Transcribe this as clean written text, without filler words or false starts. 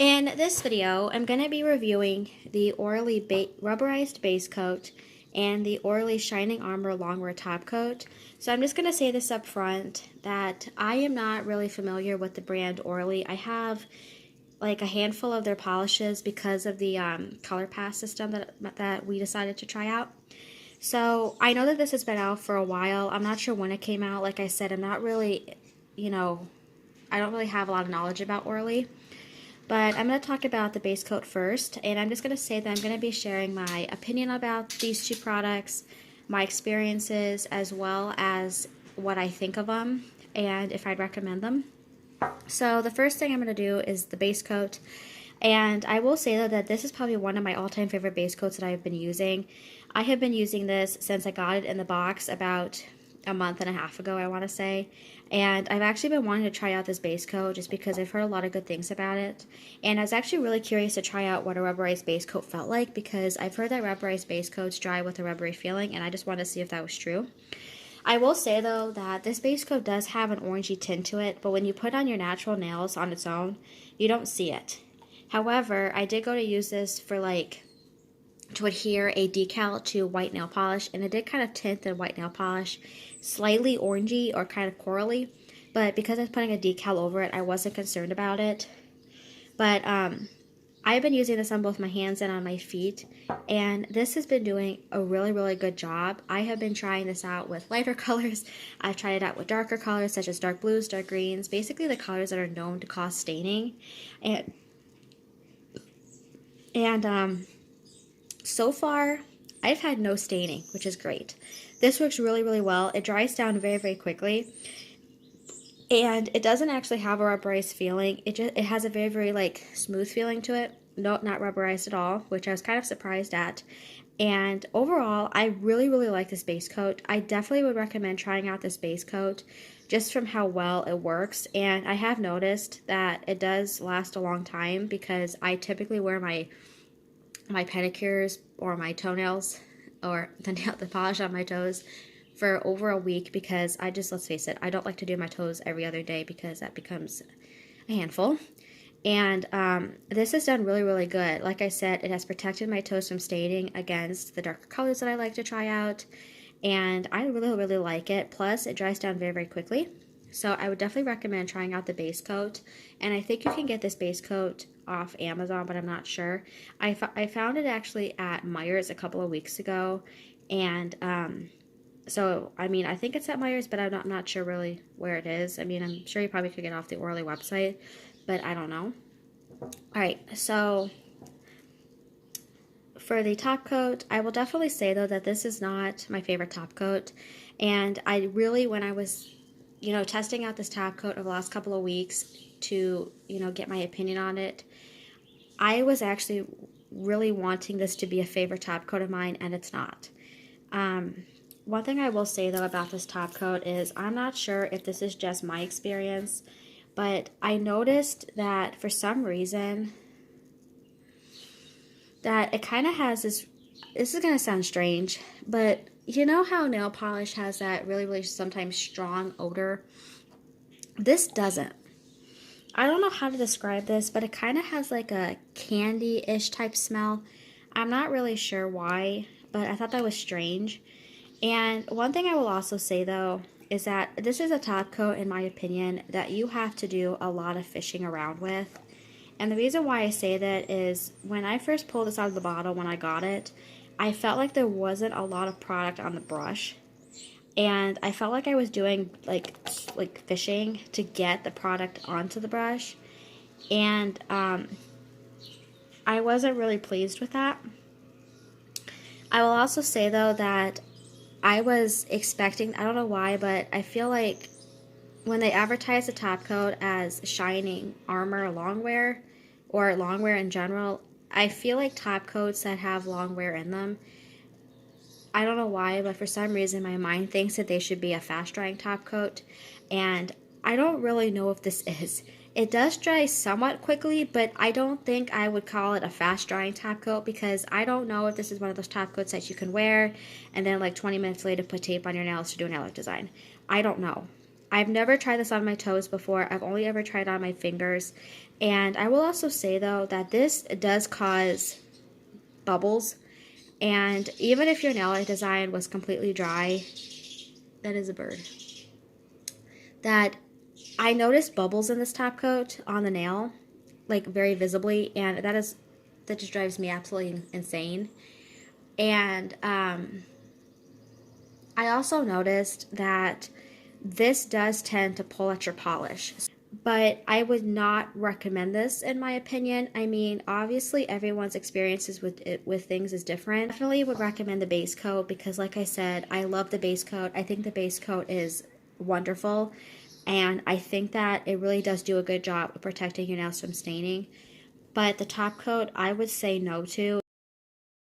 In this video, I'm going to be reviewing the Orly Rubberized Base Coat and the Orly Shinning Armor Longwear Top Coat. So I'm just going to say this up front that I am not really familiar with the brand Orly. I have like a handful of their polishes because of the color pass system that we decided to try out. So I know that this has been out for a while. I'm not sure when it came out. Like I said, I'm not really, I don't really have a lot of knowledge about Orly. But I'm going to talk about the base coat first, and I'm just going to say that I'm going to be sharing my opinion about these two products, my experiences, as well as what I think of them, and if I'd recommend them. So the first thing I'm going to do is the base coat, and I will say that this is probably one of my all-time favorite base coats that I've been using. I have been using this since I got it in the box about a month and a half ago, I want to say. And I've actually been wanting to try out this base coat just because I've heard a lot of good things about it. And I was actually really curious to try out what a rubberized base coat felt like because I've heard that rubberized base coats dry with a rubbery feeling, and I just wanted to see if that was true. I will say though that this base coat does have an orangey tint to it, but when you put on your natural nails on its own, you don't see it. However, I did go to use this for to adhere a decal to white nail polish, and it did kind of tint the white nail polish slightly orangey or kind of corally, but because I was putting a decal over it, I wasn't concerned about it. But I've been using this on both my hands and on my feet, and this has been doing a really good job. I have been trying this out with lighter colors. I've tried it out with darker colors such as dark blues, dark greens, basically the colors that are known to cause staining. And so far, I've had no staining, which is great. This works really well. It dries down very quickly, and it doesn't actually have a rubberized feeling. It has a very smooth feeling to it. No, not rubberized at all, which I was kind of surprised at. And overall, I really like this base coat. I definitely would recommend trying out this base coat just from how well it works. And I have noticed that it does last a long time because I typically wear my pedicures or my toenails or the polish on my toes for over a week because let's face it, I don't like to do my toes every other day because that becomes a handful. And this has done really good. Like I said, it has protected my toes from staining against the darker colors that I like to try out, and I really like it. Plus, it dries down very quickly. So I would definitely recommend trying out the base coat, and I think you can get this base coat off Amazon, but I'm not sure. I found it actually at Meijer's a couple of weeks ago, and so I mean I think it's at Meijer's, but I'm not sure really where it is. I mean, I'm sure you probably could get it off the Orly website, but I don't know. Alright, so for the top coat, I will definitely say though that this is not my favorite top coat, and I really, when I was testing out this top coat over the last couple of weeks to, get my opinion on it, I was actually really wanting this to be a favorite top coat of mine, and it's not. One thing I will say though about this top coat is I'm not sure if this is just my experience, but I noticed that for some reason that it kind of has this is going to sound strange, but you know how nail polish has that really sometimes strong odor? This doesn't. I don't know how to describe this, but it kind of has like a candy-ish type smell. I'm not really sure why, but I thought that was strange. And one thing I will also say though is that this is a top coat, in my opinion, that you have to do a lot of fishing around with. And the reason why I say that is when I first pulled this out of the bottle when I got it, I felt like there wasn't a lot of product on the brush, and I felt like I was doing like fishing to get the product onto the brush, and I wasn't really pleased with that. I will also say though that I was expecting, I don't know why, but I feel like when they advertise the top coat as Shining Armor Longwear or Longwear in general, I feel like top coats that have longwear in them, I don't know why, but for some reason my mind thinks that they should be a fast drying top coat, and I don't really know if this is. It does dry somewhat quickly, but I don't think I would call it a fast drying top coat because I don't know if this is one of those top coats that you can wear and then like 20 minutes later put tape on your nails to do a nail art design. I don't know. I've never tried this on my toes before. I've only ever tried it on my fingers. And I will also say though that this does cause bubbles, and even if your nail art design was completely dry, that is a bird, that I noticed bubbles in this top coat on the nail, like very visibly, and that just drives me absolutely insane. And I also noticed that this does tend to pull at your polish, but I would not recommend this in my opinion. I mean, obviously everyone's experiences with things is different. Definitely would recommend the base coat because like I said, I love the base coat. I think the base coat is wonderful, and I think that it really does do a good job of protecting your nails from staining. But the top coat, I would say no to.